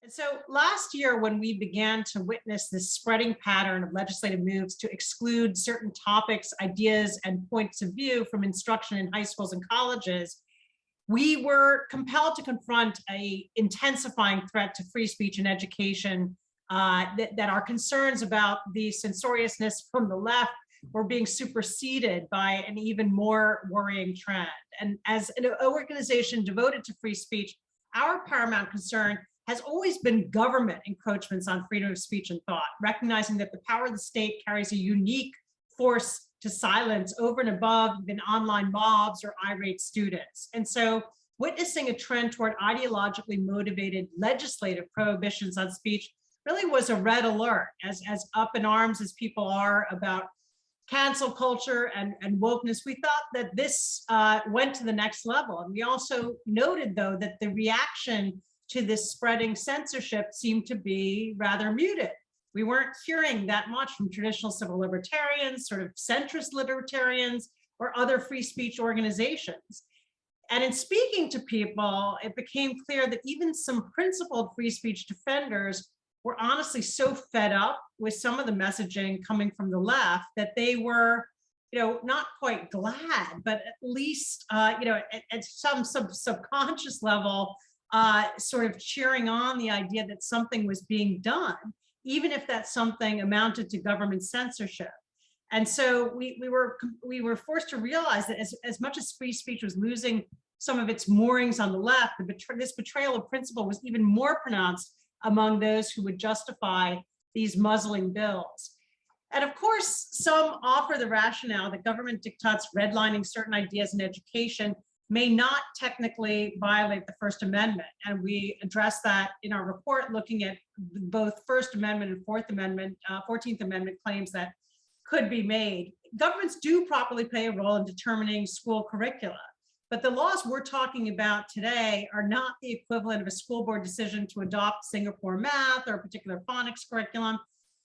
And so last year, when we began to witness this spreading pattern of legislative moves to exclude certain topics, ideas, and points of view from instruction in high schools and colleges, we were compelled to confront a intensifying threat to free speech and education, that our concerns about the censoriousness from the left were being superseded by an even more worrying trend. And as an organization devoted to free speech, our paramount concern has always been government encroachments on freedom of speech and thought, recognizing that the power of the state carries a unique force to silence over and above even online mobs or irate students. And so witnessing a trend toward ideologically motivated legislative prohibitions on speech really was a red alert. As up in arms as people are about cancel culture and wokeness, we thought that this went to the next level. And we also noted, though, that the reaction to this spreading censorship seemed to be rather muted. We weren't hearing that much from traditional civil libertarians, sort of centrist libertarians, or other free speech organizations. And in speaking to people, it became clear that even some principled free speech defenders were honestly so fed up with some of the messaging coming from the left that they were, not quite glad, but at least, at some subconscious level, sort of cheering on the idea that something was being done, even if that something amounted to government censorship. And so we were forced to realize that as much as free speech was losing some of its moorings on the left, this betrayal of principle was even more pronounced among those who would justify these muzzling bills. And of course, some offer the rationale that government diktats redlining certain ideas in education may not technically violate the First Amendment. And we address that in our report, looking at both First Amendment and 14th Amendment claims that could be made. Governments do properly play a role in determining school curricula, but the laws we're talking about today are not the equivalent of a school board decision to adopt Singapore math or a particular phonics curriculum.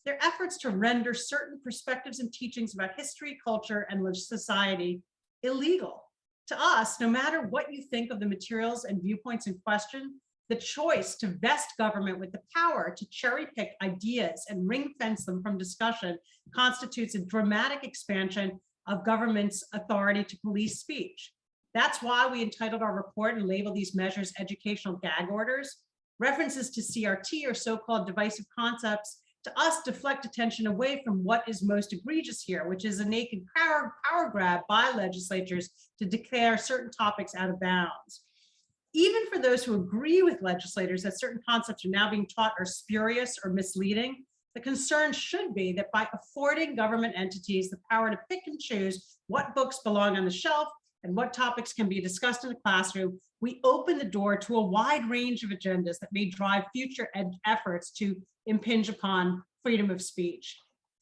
They're efforts to render certain perspectives and teachings about history, culture, and society illegal. To us, no matter what you think of the materials and viewpoints in question, the choice to vest government with the power to cherry pick ideas and ring fence them from discussion constitutes a dramatic expansion of government's authority to police speech. That's why we entitled our report and labeled these measures educational gag orders. References to CRT or so-called divisive concepts to us deflect attention away from what is most egregious here, which is a naked power grab by legislatures to declare certain topics out of bounds. Even for those who agree with legislators that certain concepts are now being taught are spurious or misleading, the concern should be that by affording government entities the power to pick and choose what books belong on the shelf and what topics can be discussed in the classroom, we open the door to a wide range of agendas that may drive future efforts to impinge upon freedom of speech.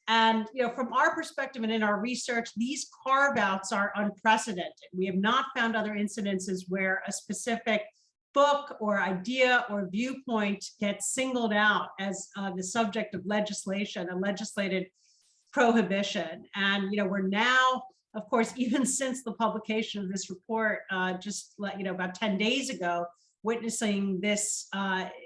And from our perspective and in our research, these carve-outs are unprecedented. We have not found other incidences where a specific book or idea or viewpoint gets singled out as the subject of legislation, a legislated prohibition. And we're now, of course, even since the publication of this report, about 10 days ago, witnessing this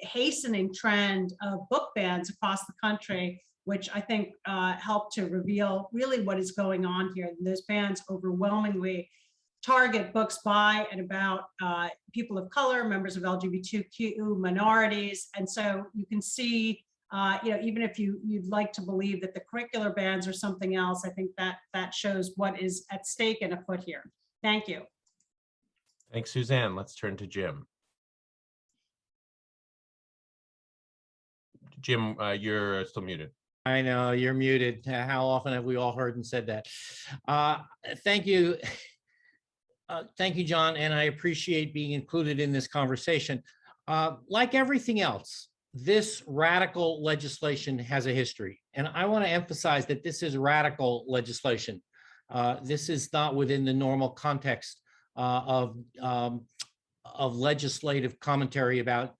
hastening trend of book bans across the country, which I think helped to reveal really what is going on here. Those bans overwhelmingly target books by and about people of color, members of LGBTQ minorities. And so you can see, even if you'd like to believe that the curricular bans are something else, I think that shows what is at stake and afoot here. Thank you. Thanks, Suzanne. Let's turn to Jim. Jim, you're still muted. I know you're muted. How often have we all heard and said that? Thank you. Thank you, John. And I appreciate being included in this conversation. Like everything else, this radical legislation has a history. And I want to emphasize that this is radical legislation. This is not within the normal context of legislative commentary about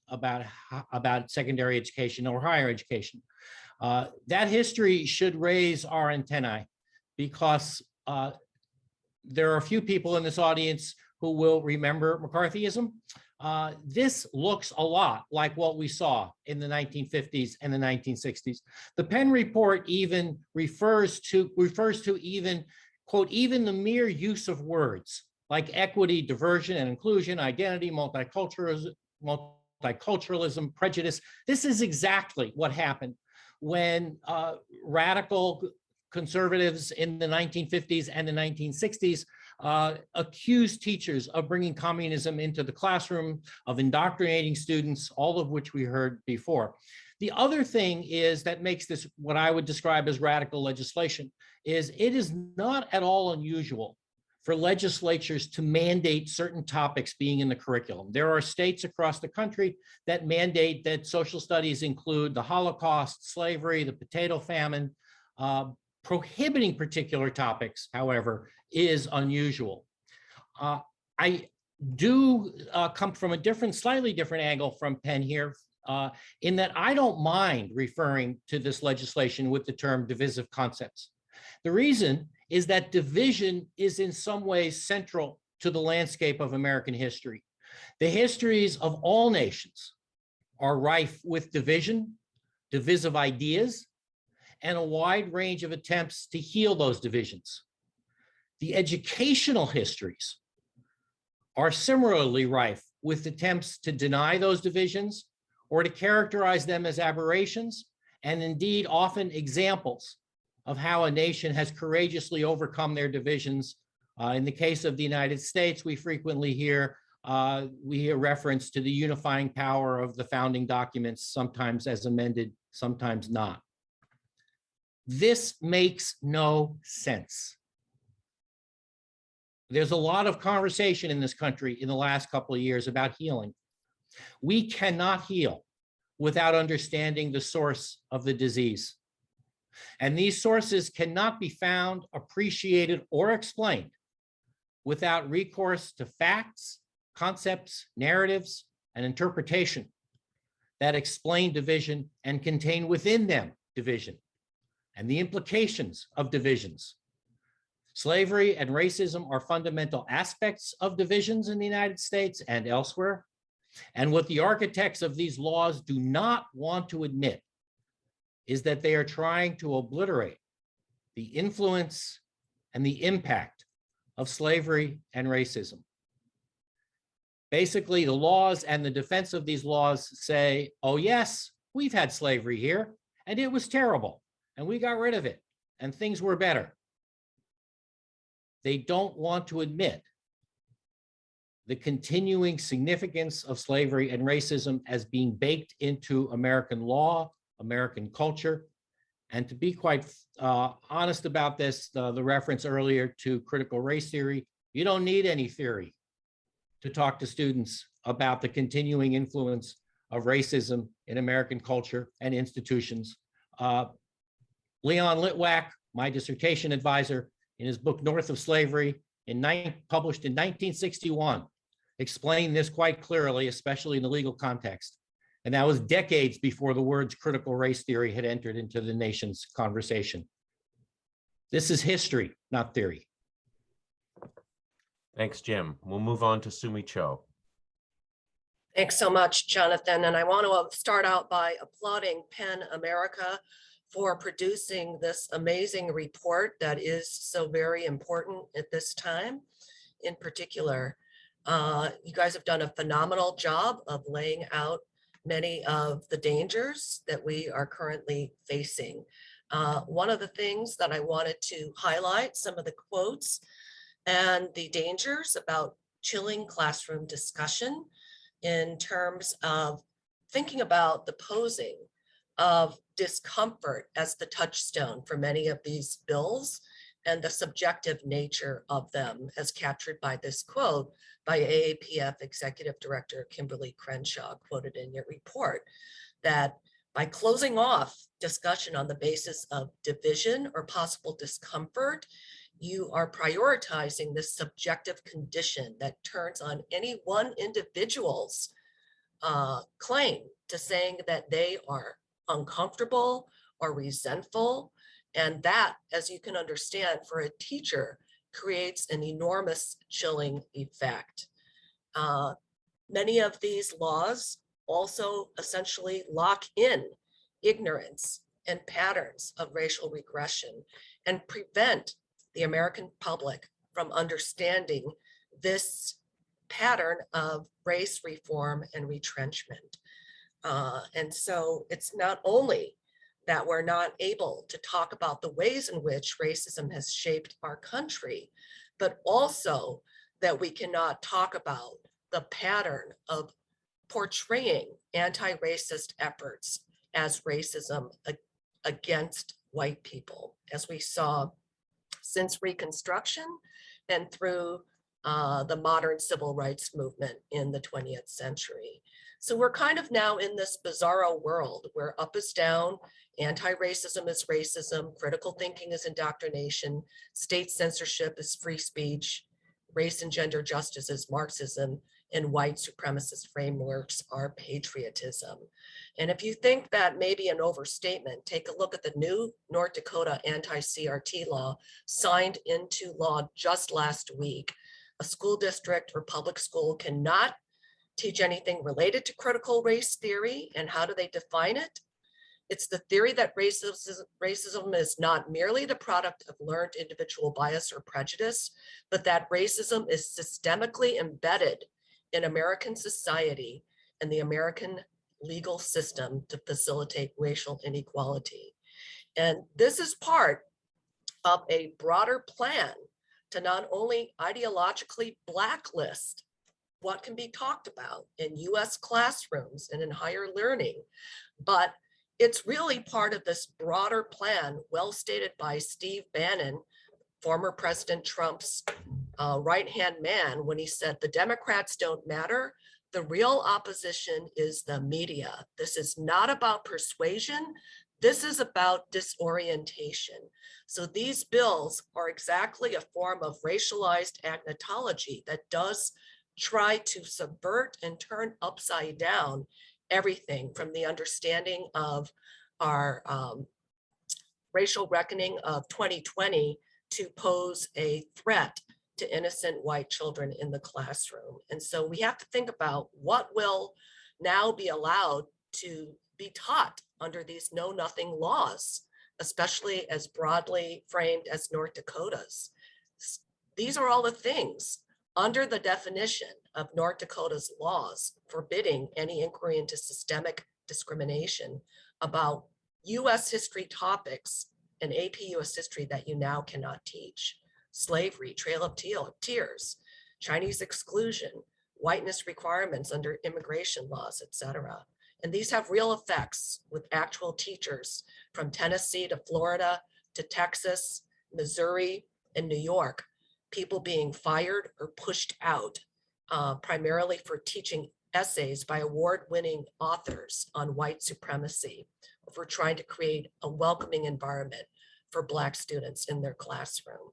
secondary education or higher education. That history should raise our antennae, because there are a few people in this audience who will remember McCarthyism. This looks a lot like what we saw in the 1950s and the 1960s. The Penn report even refers to even, quote, even the mere use of words like equity, diversion and inclusion, identity, multiculturalism, prejudice. This is exactly what happened when radical conservatives in the 1950s and the 1960s accused teachers of bringing communism into the classroom, of indoctrinating students, all of which we heard before. The other thing is that makes this what I would describe as radical legislation is it is not at all unusual for legislatures to mandate certain topics being in the curriculum. There are states across the country that mandate that social studies include the Holocaust, slavery, the potato famine. Prohibiting particular topics, however, is unusual. I do come from a slightly different angle from Penn here, in that I don't mind referring to this legislation with the term divisive concepts. The reason is that division is in some ways central to the landscape of American history. The histories of all nations are rife with division, divisive ideas, and a wide range of attempts to heal those divisions. The educational histories are similarly rife with attempts to deny those divisions or to characterize them as aberrations, and indeed often examples of how a nation has courageously overcome their divisions. In the case of the United States, we frequently hear reference to the unifying power of the founding documents, sometimes as amended, sometimes not. This makes no sense. There's a lot of conversation in this country in the last couple of years about healing. We cannot heal without understanding the source of the disease. And these sources cannot be found, appreciated, or explained without recourse to facts, concepts, narratives, and interpretation that explain division and contain within them division and the implications of divisions. Slavery and racism are fundamental aspects of divisions in the United States and elsewhere. And what the architects of these laws do not want to admit is that they are trying to obliterate the influence and the impact of slavery and racism. Basically, the laws and the defense of these laws say, oh yes, we've had slavery here and it was terrible and we got rid of it and things were better. They don't want to admit the continuing significance of slavery and racism as being baked into American law, American culture. And to be quite honest about this, the reference earlier to critical race theory, you don't need any theory to talk to students about the continuing influence of racism in American culture and institutions. Leon Litwack, my dissertation advisor, in his book North of Slavery, published in 1961, explained this quite clearly, especially in the legal context. And that was decades before the words critical race theory had entered into the nation's conversation. This is history, not theory. Thanks, Jim. We'll move on to Sumi Cho. Thanks so much, Jonathan. And I want to start out by applauding PEN America for producing this amazing report that is so very important at this time in particular. You guys have done a phenomenal job of laying out many of the dangers that we are currently facing. One of the things that I wanted to highlight, some of the quotes and the dangers about chilling classroom discussion in terms of thinking about the posing of discomfort as the touchstone for many of these bills and the subjective nature of them as captured by this quote by AAPF Executive Director Kimberly Crenshaw, quoted in your report, that by closing off discussion on the basis of division or possible discomfort, you are prioritizing this subjective condition that turns on any one individual's claim to saying that they are uncomfortable or resentful. And that, as you can understand, for a teacher, creates an enormous chilling effect. Many of these laws also essentially lock in ignorance and patterns of racial regression and prevent the American public from understanding this pattern of race reform and retrenchment. And so it's not only that we're not able to talk about the ways in which racism has shaped our country, but also that we cannot talk about the pattern of portraying anti-racist efforts as racism against white people, as we saw since Reconstruction and through the modern civil rights movement in the 20th century. So we're kind of now in this bizarro world where up is down, anti-racism is racism, critical thinking is indoctrination, state censorship is free speech, race and gender justice is Marxism, and white supremacist frameworks are patriotism. And if you think that may be an overstatement, take a look at the new North Dakota anti-CRT law signed into law just last week. A school district or public school cannot teach anything related to critical race theory. And how do they define it? It's the theory that racism is not merely the product of learned individual bias or prejudice, but that racism is systemically embedded in American society and the American legal system to facilitate racial inequality. And this is part of a broader plan to not only ideologically blacklist what can be talked about in US classrooms and in higher learning, but it's really part of this broader plan, well stated by Steve Bannon, former President Trump's right-hand man, when he said, the Democrats don't matter. The real opposition is the media. This is not about persuasion. This is about disorientation. So these bills are exactly a form of racialized agnotology that does try to subvert and turn upside down everything from the understanding of our racial reckoning of 2020 to pose a threat to innocent white children in the classroom. And so we have to think about what will now be allowed to be taught under these know-nothing laws, especially as broadly framed as North Dakota's. These are all the things under the definition of North Dakota's laws forbidding any inquiry into systemic discrimination about US history topics and AP US history that you now cannot teach. Slavery, Trail of Tears, Chinese exclusion, whiteness requirements under immigration laws, etc. And these have real effects with actual teachers from Tennessee to Florida to Texas, Missouri, and New York, people being fired or pushed out, primarily for teaching essays by award-winning authors on white supremacy, or for trying to create a welcoming environment for Black students in their classroom.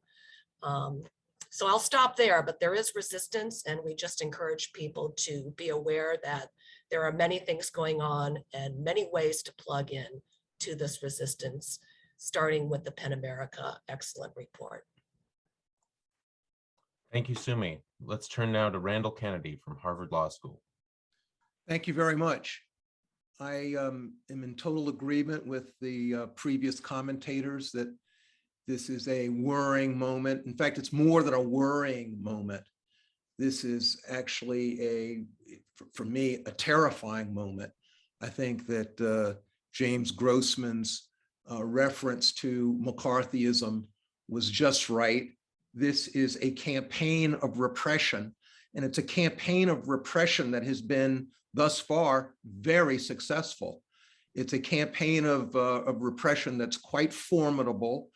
So I'll stop there, but there is resistance, and we just encourage people to be aware that there are many things going on and many ways to plug in to this resistance, starting with the PEN America excellent report. Thank you, Sumi. Let's turn now to Randall Kennedy from Harvard Law School. Thank you very much. I am in total agreement with the previous commentators that this is a worrying moment. In fact, it's more than a worrying moment. This is actually for me, a terrifying moment. I think that James Grossman's reference to McCarthyism was just right. This is a campaign of repression, and it's a campaign of repression that has been thus far very successful. It's a campaign of repression that's quite formidable,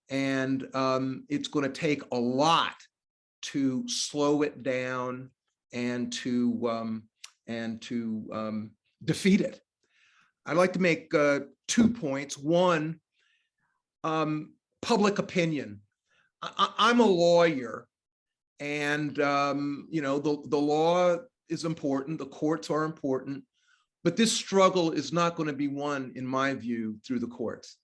and it's going to take a lot to slow it down and to defeat it. I'd like to make 2 points. One, public opinion. I'm a lawyer, and the law is important, the courts are important, but this struggle is not going to be won, in my view, through the courts.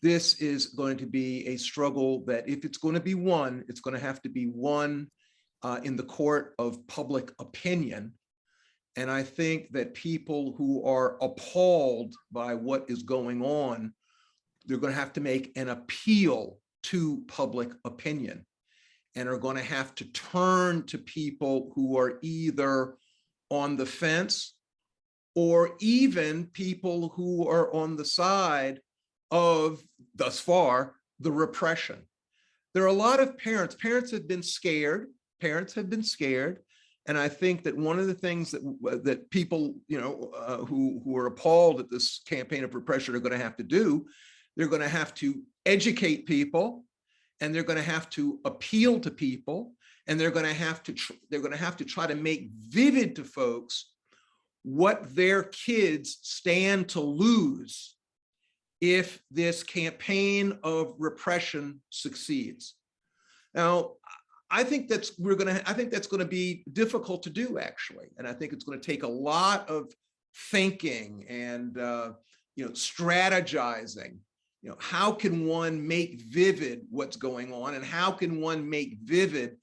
This is going to be a struggle that, if it's going to be won, it's going to have to be won in the court of public opinion. And I think that people who are appalled by what is going on, they're going to have to make an appeal to public opinion and are going to have to turn to people who are either on the fence or even people who are on the side of, thus far, the repression. There are a lot of parents. Parents have been scared. Parents have been scared. And I think that one of the things that people, who are appalled at this campaign of repression are going to have to do, they're going to have to educate people, and they're going to have to appeal to people, and they're going to have to try to make vivid to folks what their kids stand to lose if this campaign of repression succeeds. Now, I think that's going to be difficult to do, actually, and I think it's going to take a lot of thinking and strategizing. How can one make vivid what's going on, and how can one make vivid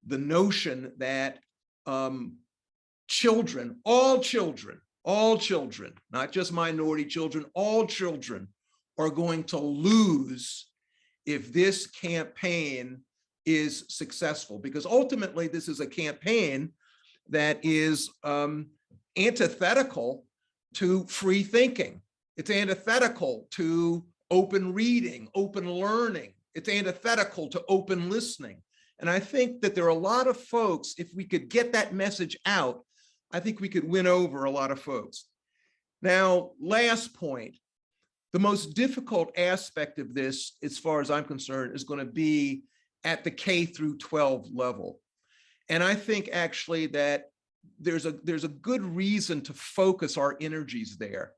the notion that children, all children, not just minority children, all children are going to lose if this campaign is successful, because ultimately this is a campaign that is antithetical to free thinking. It's antithetical to open reading, open learning. It's antithetical to open listening. And I think that there are a lot of folks, if we could get that message out, I think we could win over a lot of folks. Now, last point, the most difficult aspect of this, as far as I'm concerned, is going to be at the K through 12 level. And I think actually that there's a good reason to focus our energies there.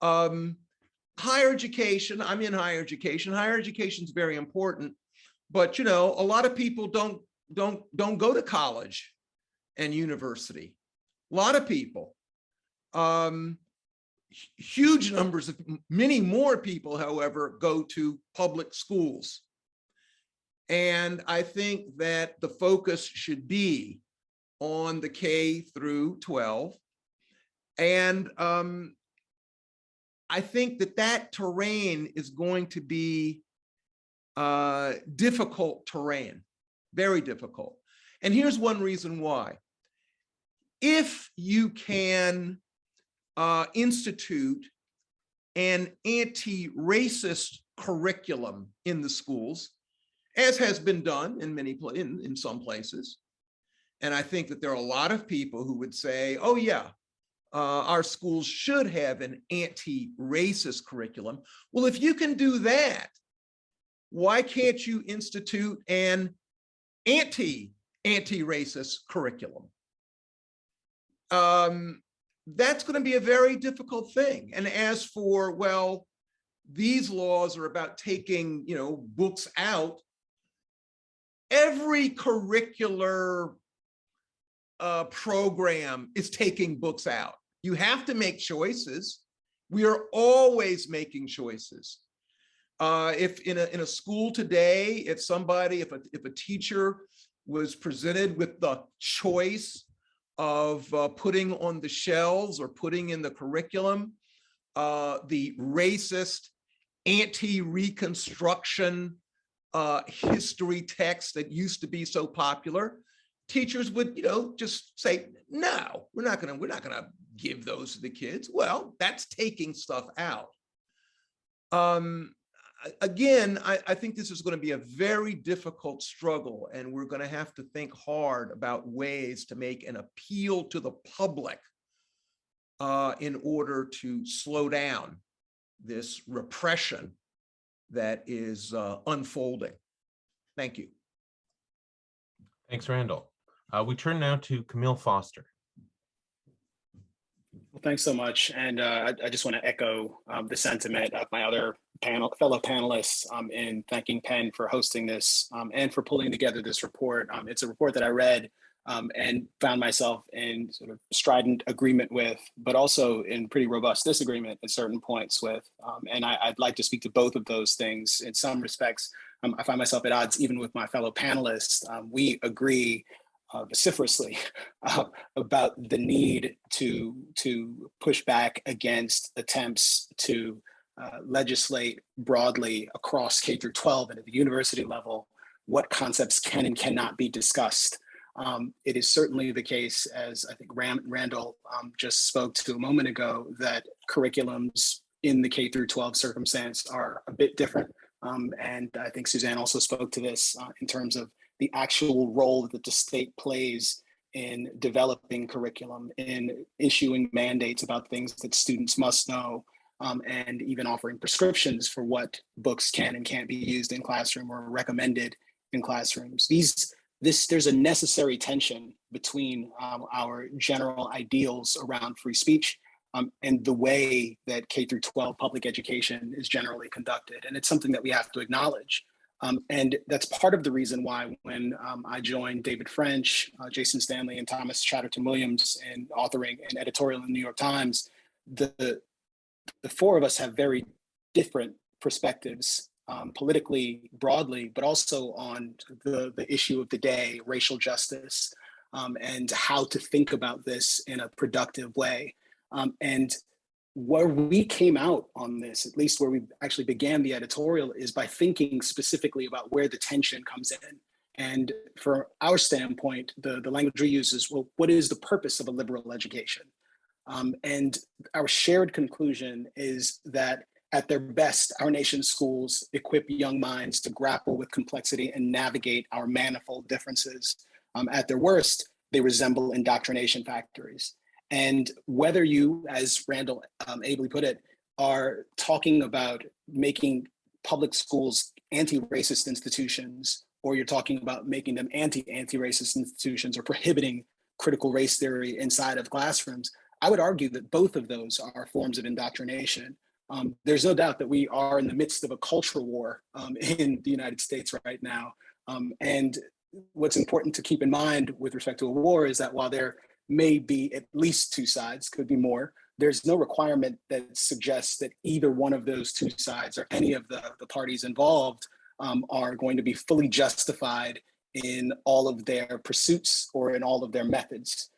Higher education, I'm in higher education. Higher education is very important, but a lot of people don't go to college and university. A lot of people, huge numbers of, many more people, however, go to public schools. And I think that the focus should be on the K through 12. And I think that terrain is going to be difficult terrain, very difficult. And here's one reason why. If you can institute an anti-racist curriculum in the schools, as has been done in some places, and I think that there are a lot of people who would say, oh yeah, our schools should have an anti-racist curriculum. Well, if you can do that, why can't you institute an anti-racist curriculum? That's going to be a very difficult thing. And as for, well, these laws are about taking, books out. Every curricular program is taking books out. You have to make choices. We are always making choices. If in a school today, if a teacher was presented with the choice of putting on the shelves or putting in the curriculum the racist anti-Reconstruction history text that used to be so popular, teachers would, just say, no, we're not gonna give those to the kids. Well, that's taking stuff out. Again, I think this is going to be a very difficult struggle, and we're going to have to think hard about ways to make an appeal to the public in order to slow down this repression that is unfolding. Thank you. Thanks, Randall. We turn now to Kmele Foster. Well, thanks so much. And I just want to echo the sentiment of my other fellow panelists in thanking Penn for hosting this and for pulling together this report. It's a report that I read and found myself in sort of strident agreement with, but also in pretty robust disagreement at certain points with. And I'd like to speak to both of those things. In some respects, I find myself at odds even with my fellow panelists. We agree vociferously about the need to push back against attempts to legislate broadly across K through 12 and at the university level what concepts can and cannot be discussed. It is certainly the case, as I think Randall just spoke to a moment ago, that curriculums in the K through 12 circumstance are a bit different. And I think Suzanne also spoke to this in terms of the actual role that the state plays in developing curriculum, in issuing mandates about things that students must know, and even offering prescriptions for what books can and can't be used in classroom or recommended in classrooms. There's a necessary tension between our general ideals around free speech and the way that K through 12 public education is generally conducted. And it's something that we have to acknowledge. And that's part of the reason why when I joined David French, Jason Stanley, and Thomas Chatterton-Williams in authoring an editorial in the New York Times, the four of us have very different perspectives politically, broadly, but also on the issue of the day, racial justice, and how to think about this in a productive way. And where we came out on this, at least where we actually began the editorial, is by thinking specifically about where the tension comes in. And for our standpoint, the language we use is, well, what is the purpose of a liberal education? And our shared conclusion is that at their best, our nation's schools equip young minds to grapple with complexity and navigate our manifold differences. At their worst, they resemble indoctrination factories. And whether you, as Randall ably put it, are talking about making public schools anti-racist institutions, or you're talking about making them anti-racist institutions or prohibiting critical race theory inside of classrooms, I would argue that both of those are forms of indoctrination. There's no doubt that we are in the midst of a cultural war in the United States right now. And what's important to keep in mind with respect to a war is that while there may be at least two sides, could be more, there's no requirement that suggests that either one of those two sides or any of the parties involved are going to be fully justified in all of their pursuits or in all of their methods.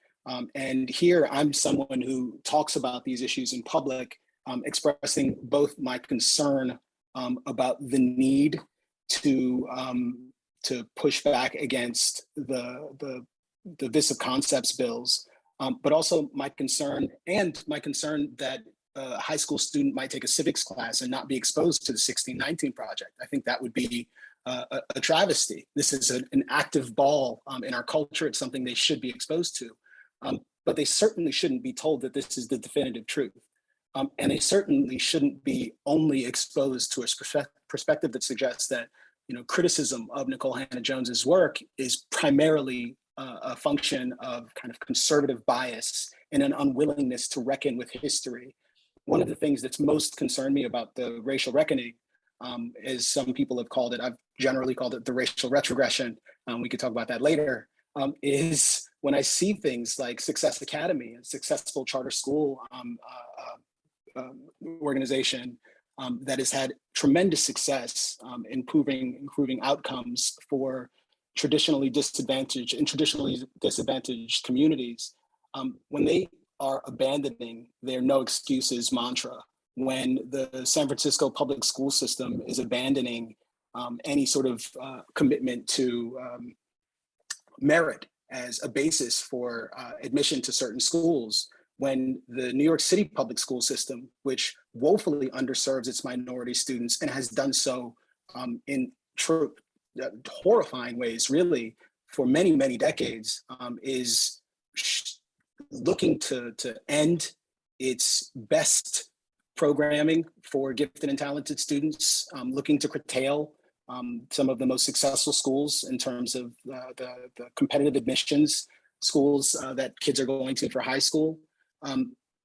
And here I'm someone who talks about these issues in public, expressing both my concern about the need to push back against the divisive concepts bills, but also my concern that a high school student might take a civics class and not be exposed to the 1619 Project. I think that would be a travesty. This is an active ball in our culture. It's something they should be exposed to, but they certainly shouldn't be told that this is the definitive truth. And they certainly shouldn't be only exposed to a perspective that suggests that, criticism of Nicole Hannah-Jones's work is primarily a function of kind of conservative bias and an unwillingness to reckon with history. One of the things that's most concerned me about the racial reckoning, as some people have called it, I've generally called it the racial retrogression, we could talk about that later, is when I see things like Success Academy, a successful charter school organization that has had tremendous success in improving outcomes for traditionally disadvantaged communities, when they are abandoning their no excuses mantra, when the San Francisco public school system is abandoning any sort of commitment to merit as a basis for admission to certain schools, when the New York City public school system, which woefully underserves its minority students and has done so in horrifying ways, really, for many, many decades, is looking to end its best programming for gifted and talented students, looking to curtail some of the most successful schools in terms of the competitive admissions schools that kids are going to for high school.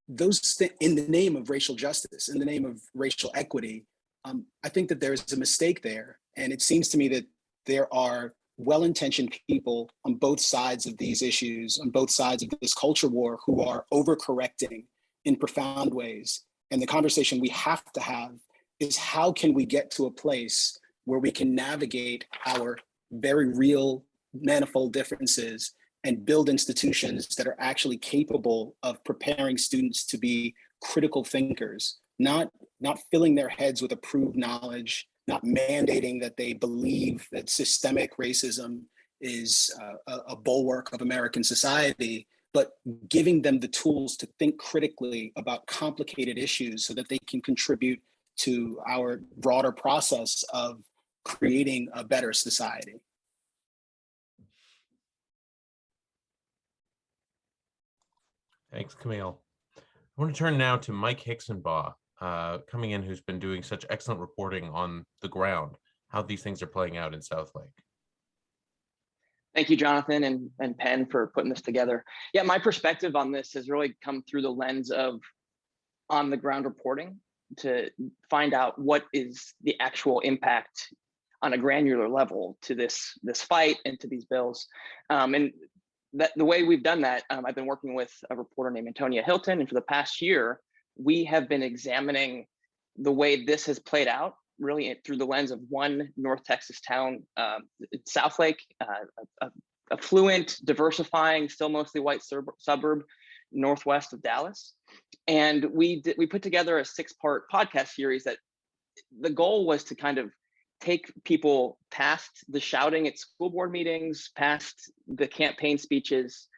Those in the name of racial justice, in the name of racial equity, I think that there is a mistake there. And it seems to me that there are well-intentioned people on both sides of these issues, on both sides of this culture war, who are overcorrecting in profound ways. And the conversation we have to have is, how can we get to a place where we can navigate our very real manifold differences and build institutions that are actually capable of preparing students to be critical thinkers, not filling their heads with approved knowledge, not mandating that they believe that systemic racism is a bulwark of American society, but giving them the tools to think critically about complicated issues so that they can contribute to our broader process of creating a better society. Thanks, Camille. I want to turn now to Mike Hixenbaugh, coming in, who's been doing such excellent reporting on the ground, how these things are playing out in Southlake. Thank you, Jonathan and Penn, for putting this together. Yeah, my perspective on this has really come through the lens of on the ground reporting to find out what is the actual impact on a granular level to this fight and to these bills. And that the way we've done that, I've been working with a reporter named Antonia Hilton, and for the past year, we have been examining the way this has played out really through the lens of one North Texas town, Southlake, affluent, diversifying, still mostly white suburb northwest of Dallas. And we put together a 6-part podcast series that the goal was to kind of take people past the shouting at school board meetings, past the campaign speeches,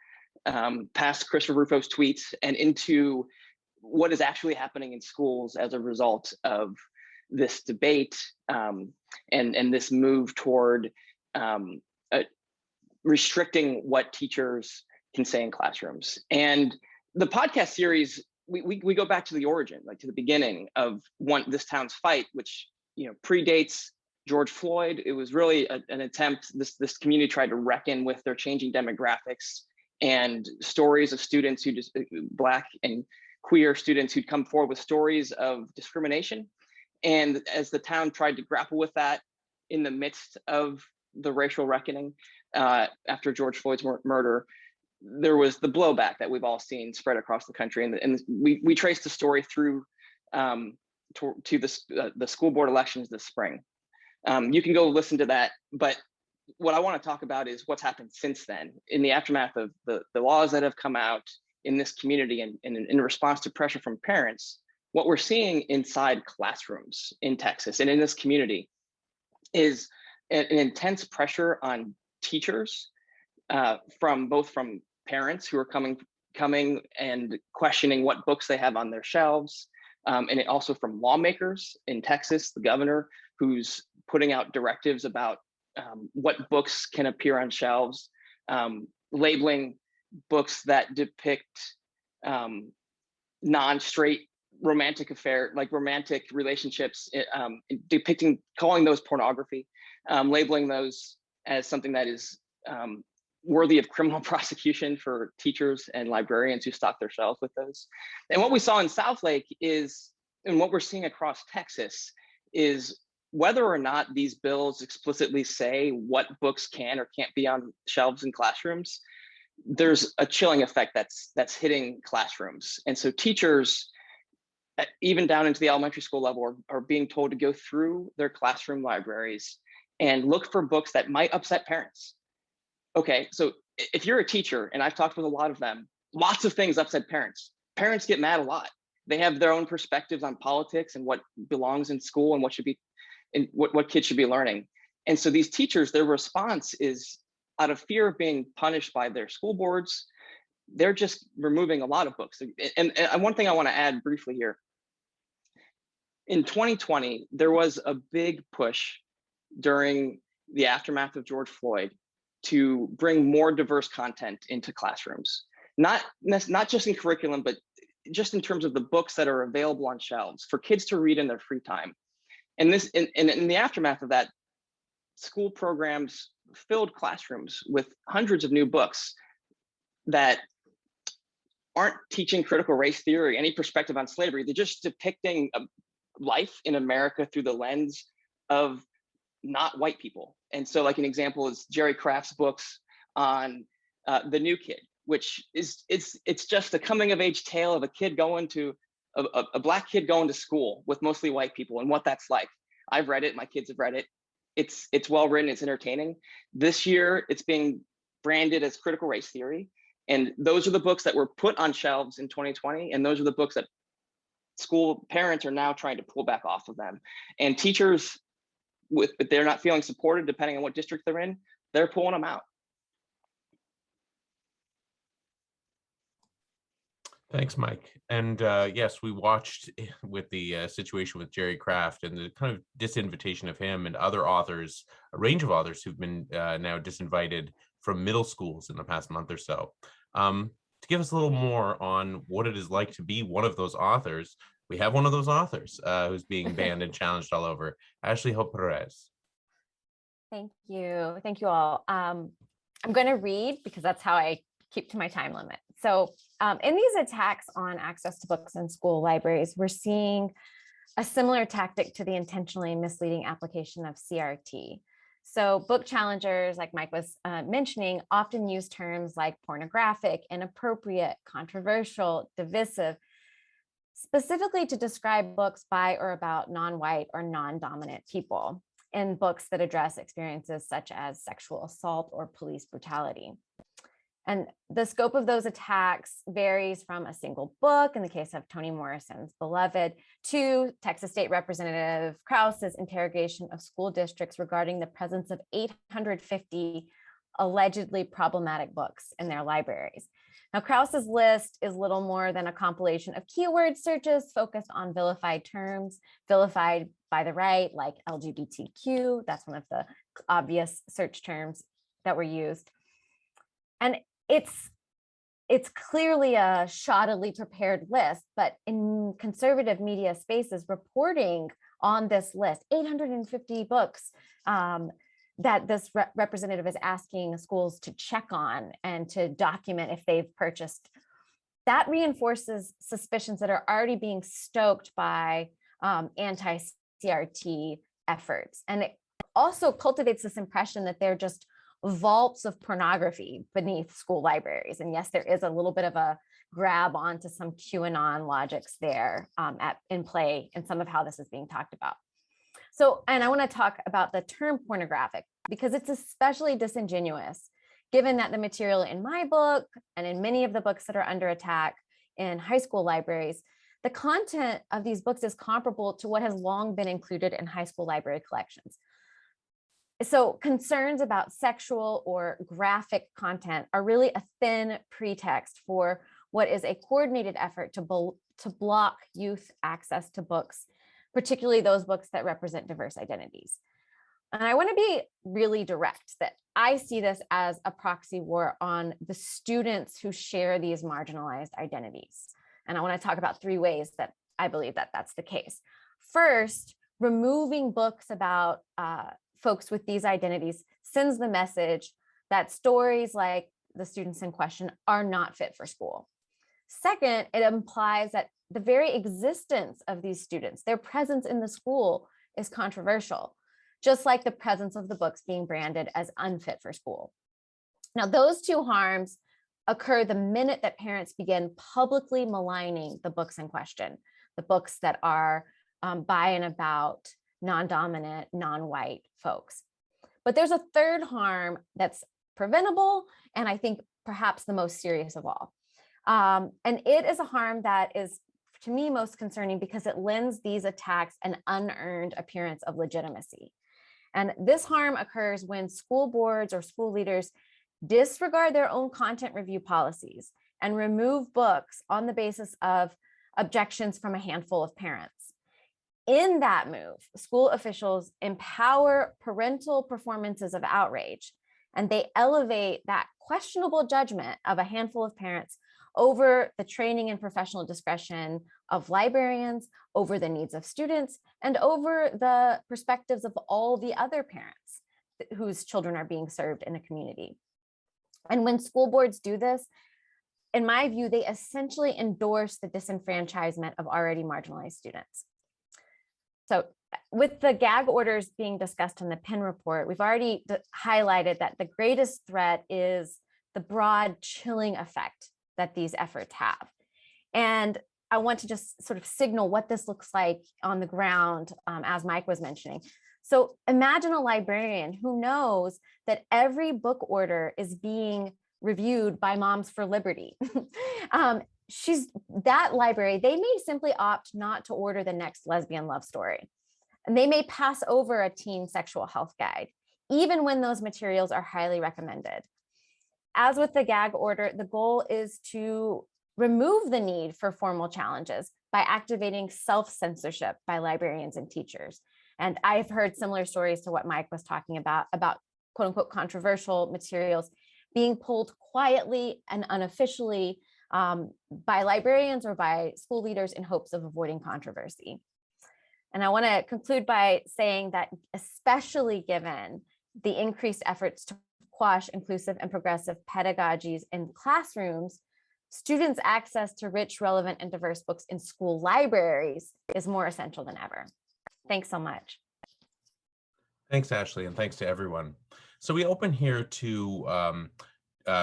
past Christopher Rufo's tweets, and into what is actually happening in schools as a result of this debate and this move toward restricting what teachers can say in classrooms. And the podcast series, we go back to the origin, like to the beginning of this town's fight, which predates George Floyd. It was really an attempt, this community tried to reckon with their changing demographics and stories of students who just Black and queer students who'd come forward with stories of discrimination. And as the town tried to grapple with that in the midst of the racial reckoning after George Floyd's murder, there was the blowback that we've all seen spread across the country. And we traced the story through to the school board elections this spring. You can go listen to that, but what I want to talk about is what's happened since then in the aftermath of the laws that have come out in this community and in response to pressure from parents. What we're seeing inside classrooms in Texas and in this community is an intense pressure on teachers from parents who are coming and questioning what books they have on their shelves, and also from lawmakers in Texas, the governor, who's putting out directives about what books can appear on shelves, labeling books that depict non-straight romantic relationships, calling those pornography, labeling those as something that is worthy of criminal prosecution for teachers and librarians who stock their shelves with those. And what we saw in Southlake is, and what we're seeing across Texas, is whether or not these bills explicitly say what books can or can't be on shelves in classrooms, there's a chilling effect that's hitting classrooms. And so teachers, even down into the elementary school level, are being told to go through their classroom libraries and look for books that might upset parents. Okay, so if you're a teacher, and I've talked with a lot of them, lots of things upset parents. Parents get mad a lot. They have their own perspectives on politics and what belongs in school and what should be, and what kids should be learning. And so these teachers, their response is, out of fear of being punished by their school boards, they're just removing a lot of books. And one thing I want to add briefly here. In 2020, there was a big push during the aftermath of George Floyd to bring more diverse content into classrooms. Not just in curriculum, but just in terms of the books that are available on shelves for kids to read in their free time. And this, in the aftermath of that, school programs filled classrooms with hundreds of new books that aren't teaching critical race theory, any perspective on slavery. They're just depicting life in America through the lens of not white people. And so, like, an example is Jerry Craft's books on The New Kid, which is it's just a coming of age tale of a kid going to a Black kid going to school with mostly white people and what that's like. I've read it, my kids have read it. It's well written, it's entertaining. This year, it's being branded as critical race theory. And those are the books that were put on shelves in 2020. And those are the books that school parents are now trying to pull back off of them. And teachers, if they're not feeling supported, depending on what district they're in, they're pulling them out. Thanks, Mike. And yes, we watched with the situation with Jerry Craft and the kind of disinvitation of him and other authors, a range of authors who've been now disinvited from middle schools in the past month or so. To give us a little more on what it is like to be one of those authors, we have one of those authors who's being banned and challenged all over, Ashley Pérez. Thank you. Thank you all. I'm going to read because that's how I keep to my time limit. So in these attacks on access to books in school libraries, we're seeing a similar tactic to the intentionally misleading application of CRT. So book challengers, like Mike was mentioning, often use terms like pornographic, inappropriate, controversial, divisive, specifically to describe books by or about non-white or non-dominant people in books that address experiences such as sexual assault or police brutality. And the scope of those attacks varies from a single book, in the case of Toni Morrison's Beloved, to Texas State Representative Krause's interrogation of school districts regarding the presence of 850 allegedly problematic books in their libraries. Now, Krause's list is little more than a compilation of keyword searches focused on vilified terms, vilified by the right, like LGBTQ. That's one of the obvious search terms that were used. And it's clearly a shoddily prepared list, but in conservative media spaces, reporting on this list, 850 books that this representative is asking schools to check on and to document if they've purchased, that reinforces suspicions that are already being stoked by anti-CRT efforts. And it also cultivates this impression that they're just vaults of pornography beneath school libraries. And yes, there is a little bit of a grab onto some QAnon logics there in play in some of how this is being talked about. So, and I want to talk about the term pornographic because it's especially disingenuous, given that the material in my book and in many of the books that are under attack in high school libraries, the content of these books is comparable to what has long been included in high school library collections. So concerns about sexual or graphic content are really a thin pretext for what is a coordinated effort to block youth access to books, particularly those books that represent diverse identities. And I want to be really direct that I see this as a proxy war on the students who share these marginalized identities. And I want to talk about 3 ways that I believe that that's the case. First, removing books about folks with these identities sends the message that stories like the students in question are not fit for school. Second, it implies that the very existence of these students, their presence in the school, is controversial, just like the presence of the books being branded as unfit for school. Now, those 2 harms occur the minute that parents begin publicly maligning the books in question, the books that are by and about non-dominant, non-white folks. But there's a third harm that's preventable, and I think perhaps the most serious of all. And it is a harm that is, to me, most concerning because it lends these attacks an unearned appearance of legitimacy. And this harm occurs when school boards or school leaders disregard their own content review policies and remove books on the basis of objections from a handful of parents. In that move, school officials empower parental performances of outrage, and they elevate that questionable judgment of a handful of parents over the training and professional discretion of librarians, over the needs of students, and over the perspectives of all the other parents whose children are being served in a community. And when school boards do this, in my view, they essentially endorse the disenfranchisement of already marginalized students. So with the gag orders being discussed in the Penn report, we've already highlighted that the greatest threat is the broad chilling effect that these efforts have. And I want to just sort of signal what this looks like on the ground, as Mike was mentioning. So imagine a librarian who knows that every book order is being reviewed by Moms for Liberty. That library, they may simply opt not to order the next lesbian love story. And they may pass over a teen sexual health guide, even when those materials are highly recommended. As with the gag order, the goal is to remove the need for formal challenges by activating self-censorship by librarians and teachers. And I've heard similar stories to what Mike was talking about quote unquote controversial materials being pulled quietly and unofficially by librarians or by school leaders in hopes of avoiding controversy. And I want to conclude by saying that, especially given the increased efforts to quash inclusive and progressive pedagogies in classrooms, students' access to rich, relevant, and diverse books in school libraries is more essential than ever. Thanks so much. Thanks, Ashley, and thanks to everyone. So we open here to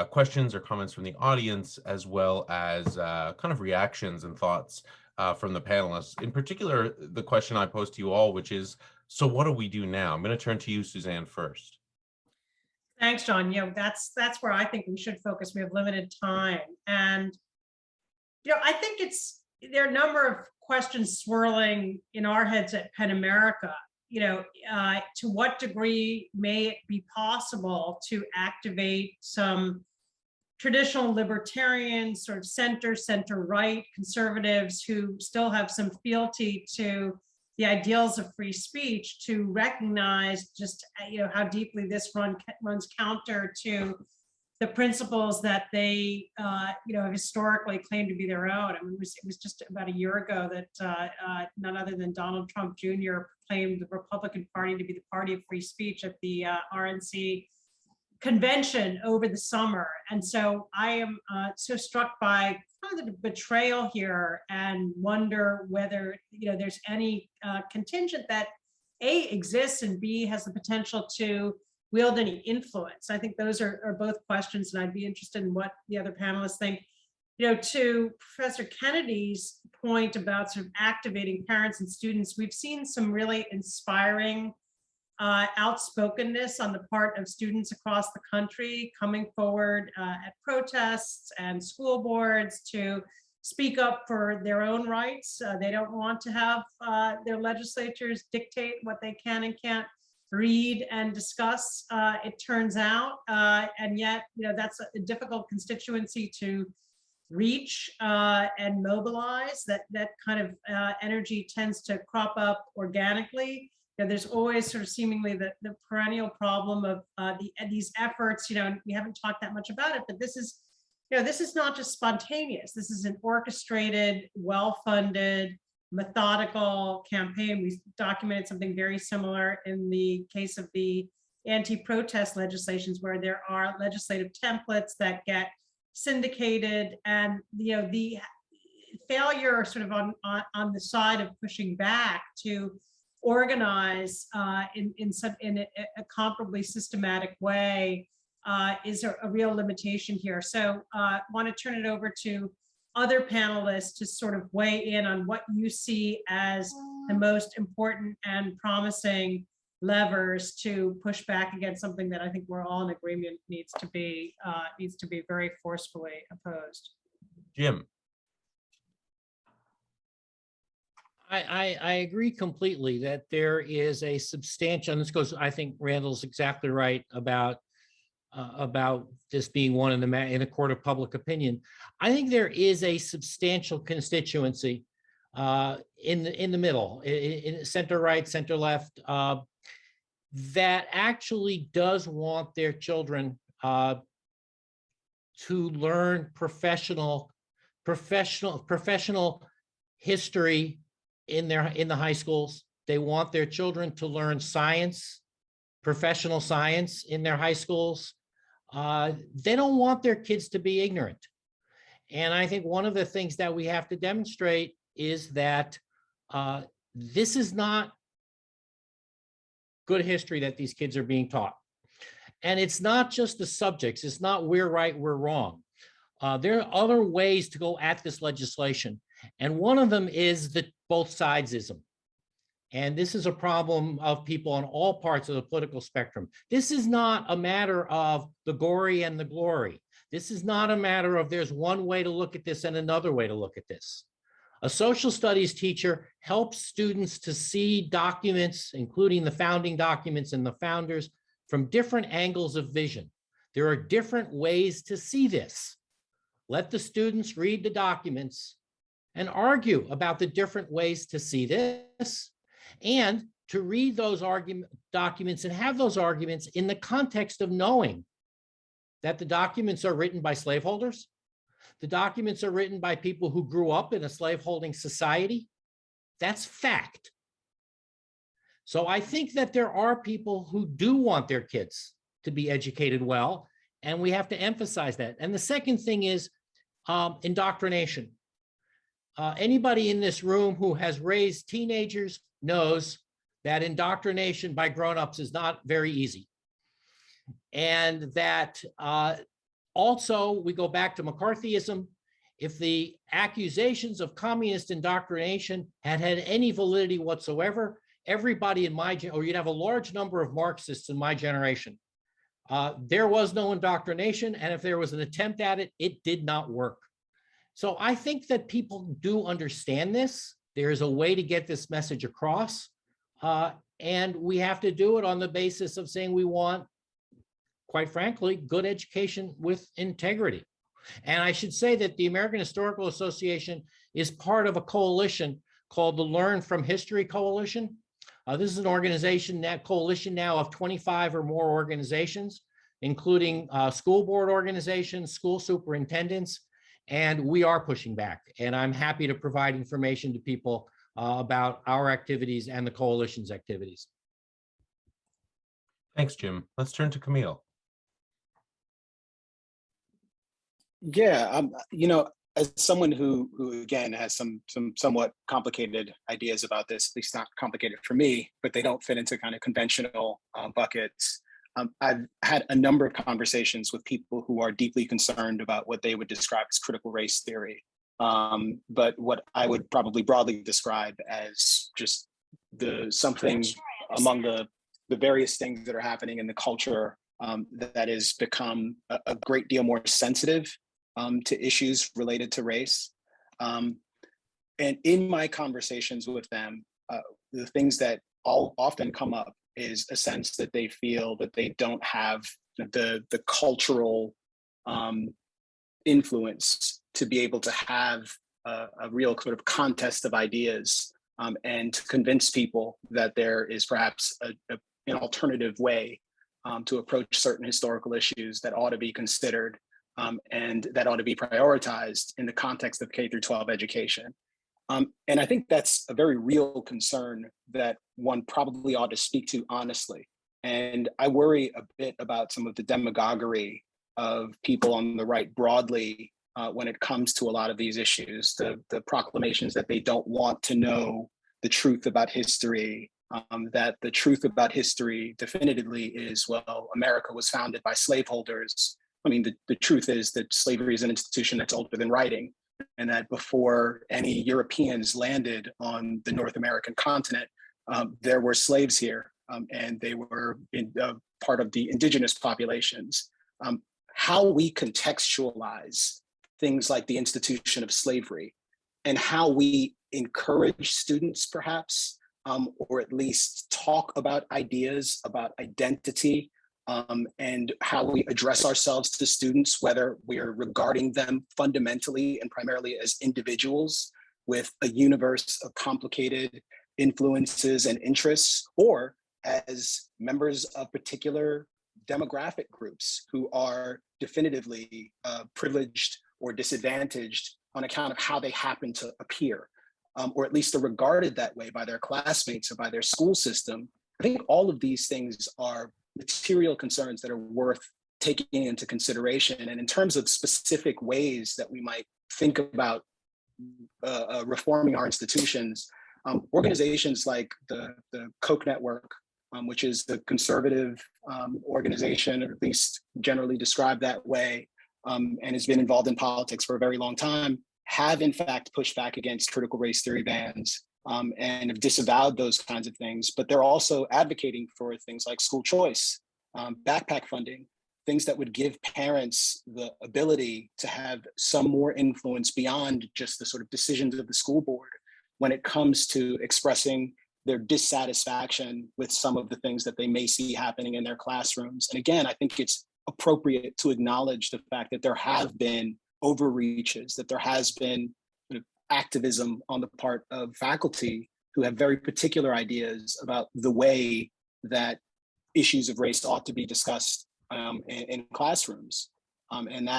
questions or comments from the audience, as well as kind of reactions and thoughts from the panelists. In particular, the question I posed to you all, which is, so what do we do now? I'm going to turn to you, Suzanne, first. Thanks, John. That's where I think we should focus. We have limited time. And, I think there are a number of questions swirling in our heads at PEN America. To what degree may it be possible to activate some traditional libertarian, sort of center-right conservatives who still have some fealty to the ideals of free speech, to recognize just how deeply this runs counter to the principles that they have historically claimed to be their own. I mean, it was just about a year ago that none other than Donald Trump Jr. claimed the Republican Party to be the party of free speech at the RNC convention over the summer. And so I am so struck by kind of the betrayal here, and wonder whether there's any contingent that A, exists, and B, has the potential to wield any influence. I think those are both questions, and I'd be interested in what the other panelists think. To Professor Kennedy's point about sort of activating parents and students, we've seen some really inspiring outspokenness on the part of students across the country coming forward at protests and school boards to speak up for their own rights. They don't want to have their legislatures dictate what they can and can't read and discuss, it turns out. And yet, that's a difficult constituency to reach and mobilize. That kind of energy tends to crop up organically. There's always sort of seemingly the perennial problem of these efforts. We haven't talked that much about it, but this is not just spontaneous. This is an orchestrated, well-funded, methodical campaign. We documented something very similar in the case of the anti-protest legislations, where there are legislative templates that get syndicated, and the failure sort of on the side of pushing back to organize in a comparably systematic way is a real limitation here. So I want to turn it over to other panelists to sort of weigh in on what you see as the most important and promising levers to push back against something that I think we're all in agreement needs to be very forcefully opposed. Jim. I agree completely that there is a substantial, and this goes, I think Randall's exactly right about this being one in a court of public opinion. I think there is a substantial constituency in the middle, in center right, center left, that actually does want their children to learn professional history in the high schools. They want their children to learn science, professional science in their high schools. They don't want their kids to be ignorant. And I think one of the things that we have to demonstrate is that this is not good history that these kids are being taught. And it's not just the subjects. It's not we're right, we're wrong. There are other ways to go at this legislation. And one of them is the both sidesism. And this is a problem of people on all parts of the political spectrum. This is not a matter of the gory and the glory. This is not a matter of there's one way to look at this and another way to look at this. A social studies teacher helps students to see documents, including the founding documents and the founders, from different angles of vision. There are different ways to see this. Let the students read the documents and argue about the different ways to see this, and to read those documents and have those arguments in the context of knowing that the documents are written by slaveholders. The documents are written by people who grew up in a slaveholding society. That's fact. So I think that there are people who do want their kids to be educated well, and we have to emphasize that. And the second thing is indoctrination. Anybody in this room who has raised teenagers knows that indoctrination by grown-ups is not very easy. And that also, we go back to McCarthyism. If the accusations of communist indoctrination had any validity whatsoever, everybody in or you'd have a large number of Marxists in my generation. There was no indoctrination, and if there was an attempt at it, it did not work. So I think that people do understand this. There is a way to get this message across, and we have to do it on the basis of saying we want, quite frankly, good education with integrity. And I should say that the American Historical Association is part of a coalition called the Learn from History Coalition. This is an organization, that coalition now of 25 or more organizations, including school board organizations, school superintendents, and we are pushing back. And I'm happy to provide information to people about our activities and the coalition's activities. Thanks, Jim. Let's turn to Camille. Yeah, as someone who again has some somewhat complicated ideas about this, at least not complicated for me, but they don't fit into kind of conventional buckets. I've had a number of conversations with people who are deeply concerned about what they would describe as critical race theory, but what I would probably broadly describe as just something among the various things that are happening in the culture that has become a great deal more sensitive to issues related to race. And in my conversations with them, the things that often come up is a sense that they feel that they don't have the cultural influence to be able to have a real sort of contest of ideas and to convince people that there is perhaps an alternative way to approach certain historical issues that ought to be considered and that ought to be prioritized in the context of K through 12 education. And I think that's a very real concern that one probably ought to speak to honestly. And I worry a bit about some of the demagoguery of people on the right broadly when it comes to a lot of these issues, the proclamations that they don't want to know the truth about history, that the truth about history definitively is, well, America was founded by slaveholders. I mean, the truth is that slavery is an institution that's older than writing, and that before any Europeans landed on the North American continent, there were slaves here, and they were part of the indigenous populations. How we contextualize things like the institution of slavery and how we encourage students, perhaps, or at least talk about ideas about identity, and how we address ourselves to students, whether we're regarding them fundamentally and primarily as individuals with a universe of complicated influences and interests, or as members of particular demographic groups who are definitively privileged or disadvantaged on account of how they happen to appear, or at least are regarded that way by their classmates or by their school system. I think all of these things are material concerns that are worth taking into consideration. And in terms of specific ways that we might think about reforming our institutions, organizations like the Koch Network, which is the conservative organization, or at least generally described that way, and has been involved in politics for a very long time, have in fact pushed back against critical race theory bans and have disavowed those kinds of things, but they're also advocating for things like school choice, backpack funding, things that would give parents the ability to have some more influence beyond just the sort of decisions of the school board when it comes to expressing their dissatisfaction with some of the things that they may see happening in their classrooms. And again, I think it's appropriate to acknowledge the fact that there have been overreaches, that there has been activism on the part of faculty who have very particular ideas about the way that issues of race ought to be discussed in classrooms. And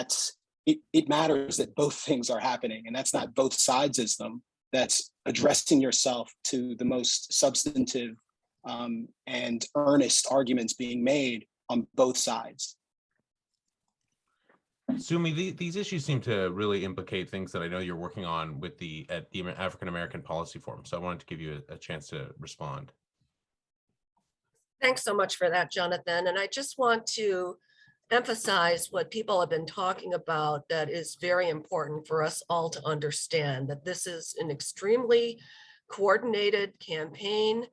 it matters that both things are happening, and that's not both sides as them. That's addressing yourself to the most substantive and earnest arguments being made on both sides. Sumi, these issues seem to really implicate things that I know you're working on with at the African American Policy Forum. So I wanted to give you a chance to respond. Thanks so much for that, Jonathan. And I just want to emphasize what people have been talking about that is very important for us all to understand, that this is an extremely coordinated campaign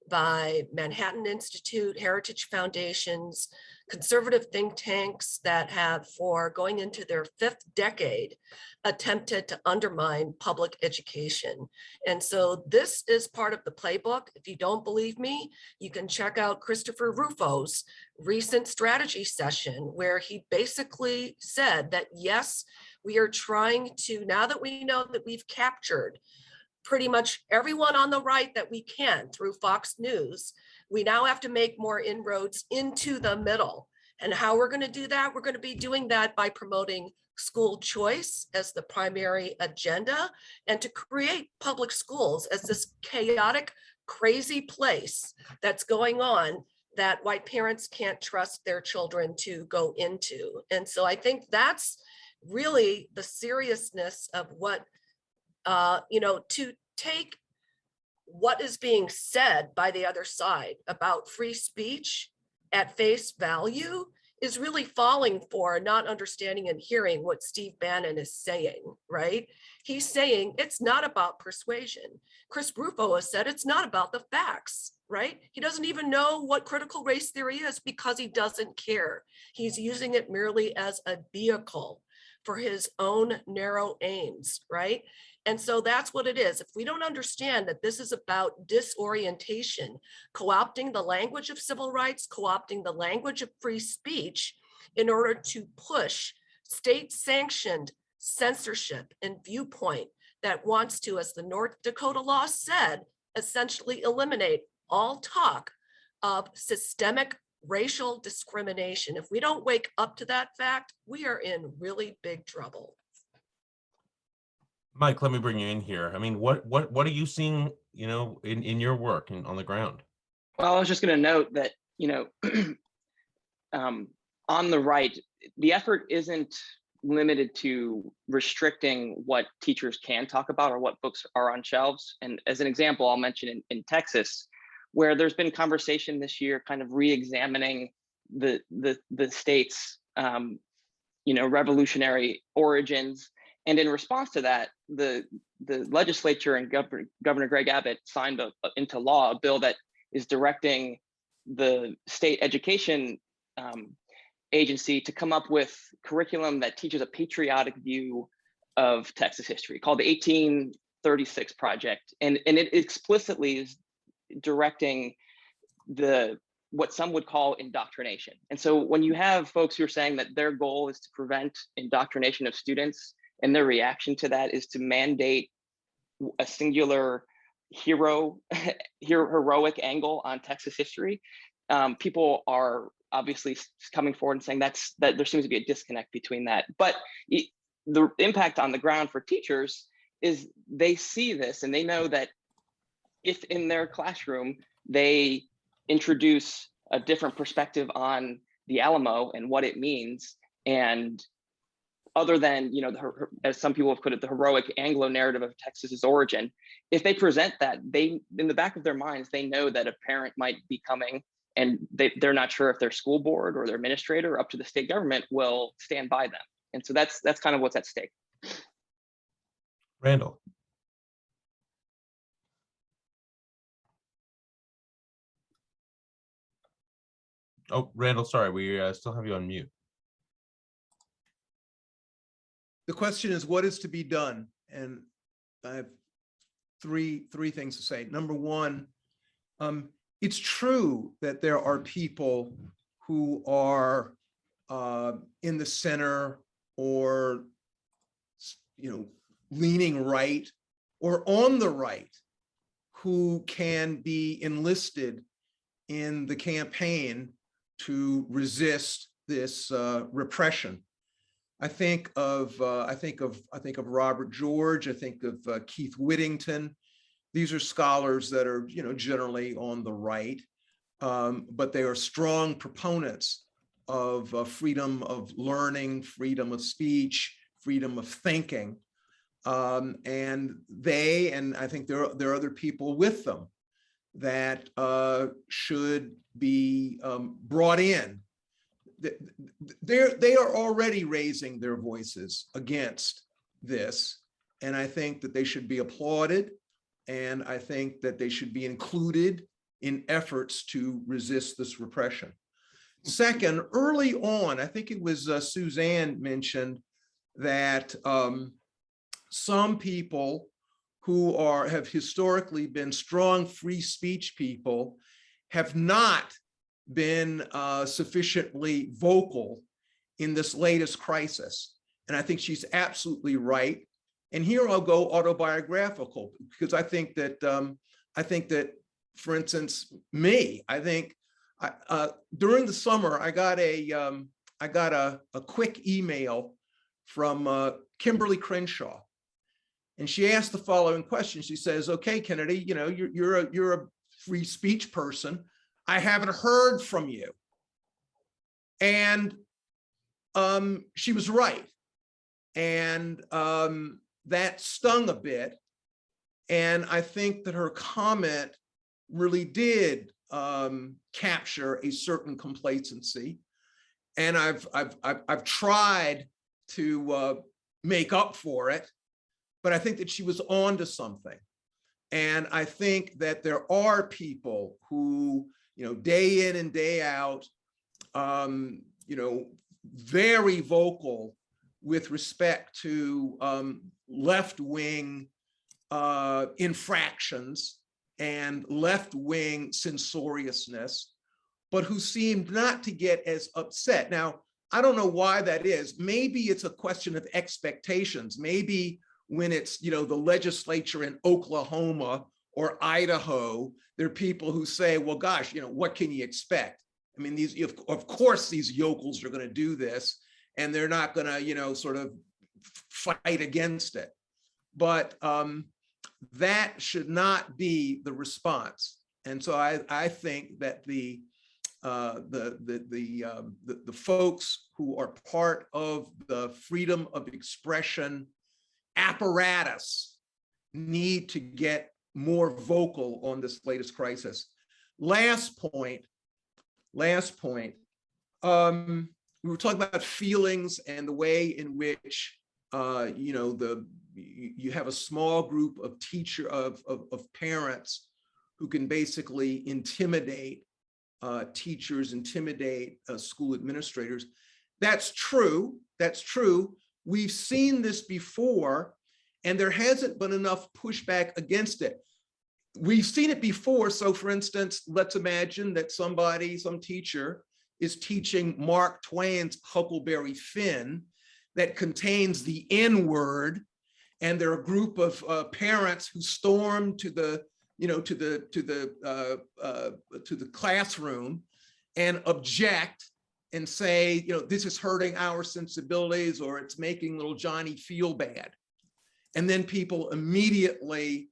by Manhattan Institute, Heritage Foundations, conservative think tanks that have, for going into their 5th decade, attempted to undermine public education. And so this is part of the playbook. If you don't believe me, you can check out Christopher Rufo's recent strategy session, where he basically said that, yes, we are trying to, now that we know that we've captured pretty much everyone on the right that we can through Fox News, we now have to make more inroads into the middle. And how we're going to do that? We're going to be doing that by promoting school choice as the primary agenda, and to create public schools as this chaotic, crazy place that's going on that white parents can't trust their children to go into. And so I think that's really the seriousness of what, to take what is being said by the other side about free speech at face value is really falling for not understanding and hearing what Steve Bannon is saying, right? He's saying it's not about persuasion. Chris Rufo has said it's not about the facts, right? He doesn't even know what critical race theory is because he doesn't care. He's using it merely as a vehicle for his own narrow aims, right? And so that's what it is. If we don't understand that this is about disorientation, co-opting the language of civil rights, co-opting the language of free speech in order to push state-sanctioned censorship and viewpoint that wants to, as the North Dakota law said, essentially eliminate all talk of systemic racial discrimination. If we don't wake up to that fact, we are in really big trouble. Mike, let me bring you in here. I mean, what are you seeing, in your work and on the ground? Well, I was just going to note that, on the right, the effort isn't limited to restricting what teachers can talk about or what books are on shelves. And as an example, I'll mention in Texas, where there's been conversation this year kind of re-examining the state's, revolutionary origins. And in response to that, the legislature and Governor Greg Abbott signed into law a bill that is directing the state education agency to come up with curriculum that teaches a patriotic view of Texas history, called the 1836 Project. And it explicitly is directing what some would call indoctrination. And so when you have folks who are saying that their goal is to prevent indoctrination of students, and their reaction to that is to mandate a singular heroic angle on Texas history, people are obviously coming forward and saying that there seems to be a disconnect between that. But the impact on the ground for teachers is they see this and they know that if in their classroom they introduce a different perspective on the Alamo and what it means, and other than, as some people have put it, the heroic Anglo narrative of Texas's origin, if they present that, in the back of their minds, they know that a parent might be coming and they're not sure if their school board or their administrator up to the state government will stand by them. And so that's kind of what's at stake. Randall. Oh, Randall, sorry, we still have you on mute. The question is, what is to be done? And I have three things to say. Number one, it's true that there are people who are in the center or, leaning right or on the right who can be enlisted in the campaign to resist this repression. I think of Robert George. I think of Keith Whittington. These are scholars that are, generally on the right, but they are strong proponents of freedom of learning, freedom of speech, freedom of thinking, and I think there are other people with them that should be brought in. They are already raising their voices against this, and I think that they should be applauded, and I think that they should be included in efforts to resist this repression. Second, early on, I think it was Suzanne mentioned that some people who have historically been strong free speech people have not been sufficiently vocal in this latest crisis. And I think she's absolutely right. And here I'll go autobiographical, because I think that, for instance, during the summer, I got a quick email from Kimberly Crenshaw. And she asked the following question. She says, "Okay, Kennedy, you're a free speech person. I haven't heard from you." And she was right. And that stung a bit. And I think that her comment really did capture a certain complacency. And I've tried to make up for it, but I think that she was onto something. And I think that there are people who, day in and day out, very vocal with respect to left-wing infractions and left-wing censoriousness, but who seemed not to get as upset. Now, I don't know why that is. Maybe it's a question of expectations. Maybe when it's, the legislature in Oklahoma or Idaho, there are people who say, well, gosh, what can you expect? I mean, of course, these yokels are going to do this, and they're not going to, sort of fight against it. But that should not be the response. And so I think that the folks who are part of the freedom of expression apparatus need to get more vocal on this latest crisis. Last point. We were talking about feelings and the way in which you have a small group of parents who can basically intimidate teachers, intimidate school administrators. That's true. We've seen this before, and there hasn't been enough pushback against it. We've seen it before. So for instance, let's imagine that some teacher is teaching Mark Twain's Huckleberry Finn that contains the N-word, and there are a group of parents who storm to the classroom and object and say, this is hurting our sensibilities, or it's making little Johnny feel bad. And then people immediately,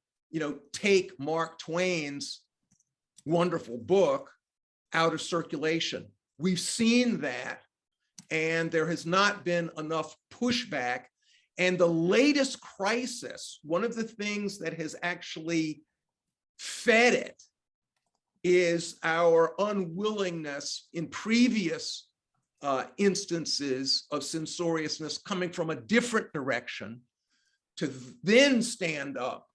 take Mark Twain's wonderful book out of circulation. We've seen that, and there has not been enough pushback. And the latest crisis, one of the things that has actually fed it is our unwillingness in previous instances of censoriousness coming from a different direction to then stand up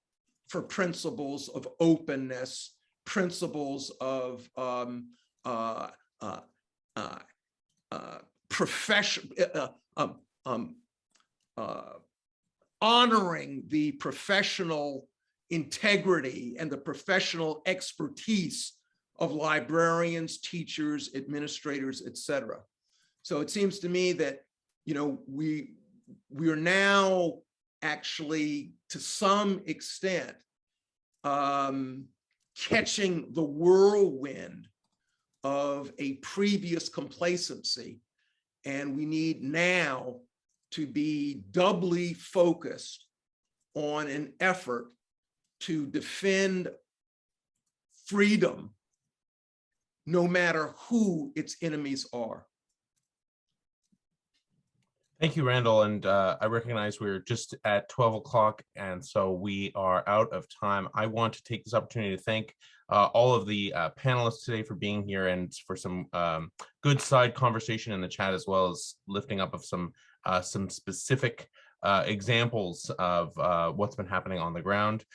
for principles of openness, principles of honoring the professional integrity and the professional expertise of librarians, teachers, administrators, etc. So it seems to me that, you know, we are now actually, to some extent, catching the whirlwind of a previous complacency. And we need now to be doubly focused on an effort to defend freedom, no matter who its enemies are. Thank you, Randall. And I recognize we're just at 12 o'clock, and so we are out of time. I want to take this opportunity to thank all of the panelists today for being here and for some good side conversation in the chat, as well as lifting up of some specific examples of what's been happening on the ground.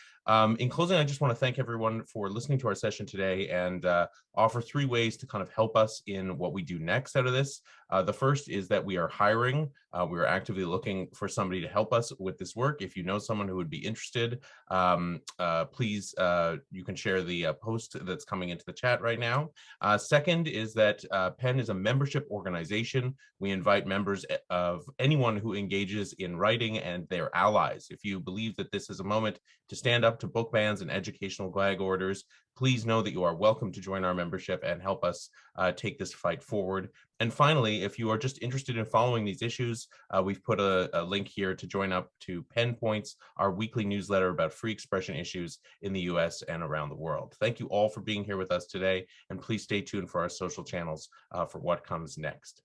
In closing, I just want to thank everyone for listening to our session today and offer 3 ways to kind of help us in what we do next out of this. The first is that we are hiring. We are actively looking for somebody to help us with this work. If you know someone who would be interested, please, you can share the post that's coming into the chat right now. Second is that PEN is a membership organization. We invite members of anyone who engages in writing and their allies. If you believe that this is a moment to stand up to book bans and educational gag orders, please know that you are welcome to join our membership and help us take this fight forward. And finally, if you are just interested in following these issues, we've put a link here to join up to PEN Points, our weekly newsletter about free expression issues in the US and around the world. Thank you all for being here with us today, and please stay tuned for our social channels for what comes next.